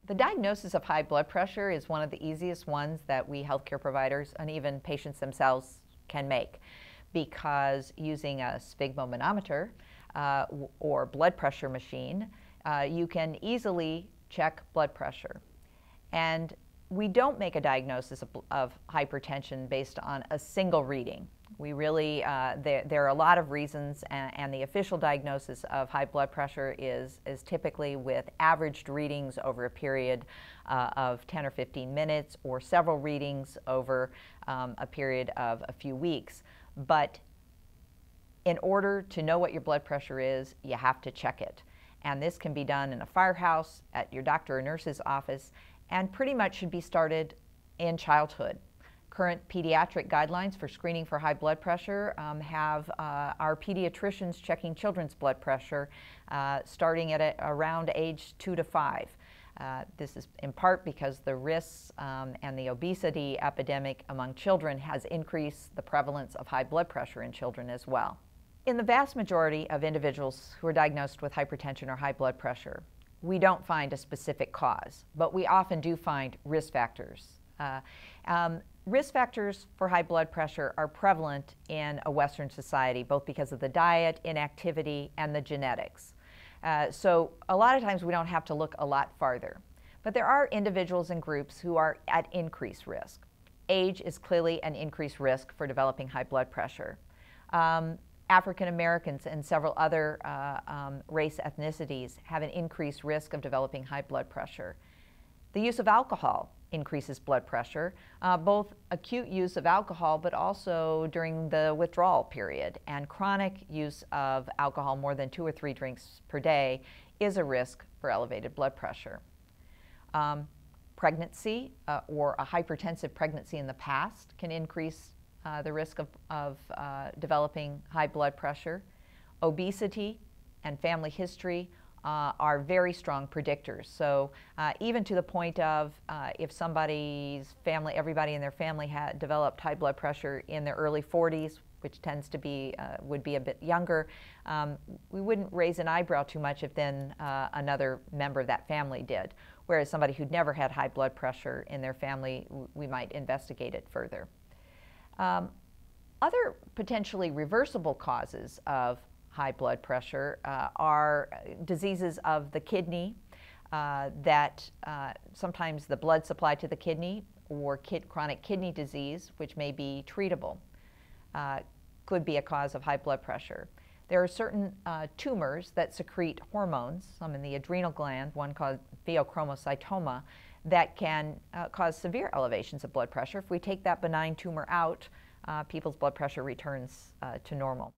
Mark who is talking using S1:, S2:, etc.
S1: The diagnosis of high blood pressure is one of the easiest ones that we healthcare providers and even patients themselves can make, because using a sphygmomanometer or blood pressure machine, you can easily check blood pressure. And we don't make a diagnosis of hypertension based on a single reading. We really, there are a lot of reasons, and the official diagnosis of high blood pressure is typically with averaged readings over a period of 10 or 15 minutes or several readings over a period of a few weeks. But in order to know what your blood pressure is, you have to check it. And this can be done in a firehouse, at your doctor or nurse's office, and pretty much should be started in childhood. Current pediatric guidelines for screening for high blood pressure have our pediatricians checking children's blood pressure starting at around age 2 to 5. This is in part because the risks and the obesity epidemic among children has increased the prevalence of high blood pressure in children as well. In the vast majority of individuals who are diagnosed with hypertension or high blood pressure, we don't find a specific cause, but we often do find risk factors. Risk factors for high blood pressure are prevalent in a Western society, both because of the diet, inactivity, and the genetics. So a lot of times we don't have to look a lot farther. But there are individuals and groups who are at increased risk. Age is clearly an increased risk for developing high blood pressure. African Americans and several other race ethnicities have an increased risk of developing high blood pressure. The use of alcohol increases blood pressure, both acute use of alcohol but also during the withdrawal period. And chronic use of alcohol, more than 2 or 3 drinks per day, is a risk for elevated blood pressure. Pregnancy or a hypertensive pregnancy in the past can increase the risk of developing high blood pressure. Obesity and family history are very strong predictors. So even to the point of if somebody's family, everybody in their family had developed high blood pressure in their early 40s, which tends to be, would be a bit younger, we wouldn't raise an eyebrow too much if then another member of that family did. Whereas somebody who'd never had high blood pressure in their family, we might investigate it further. Other potentially reversible causes of high blood pressure are diseases of the kidney that sometimes the blood supply to the kidney, or chronic kidney disease, which may be treatable, could be a cause of high blood pressure. There are certain tumors that secrete hormones, some in the adrenal gland, one called pheochromocytoma, that can cause severe elevations of blood pressure. If we take that benign tumor out, people's blood pressure returns to normal.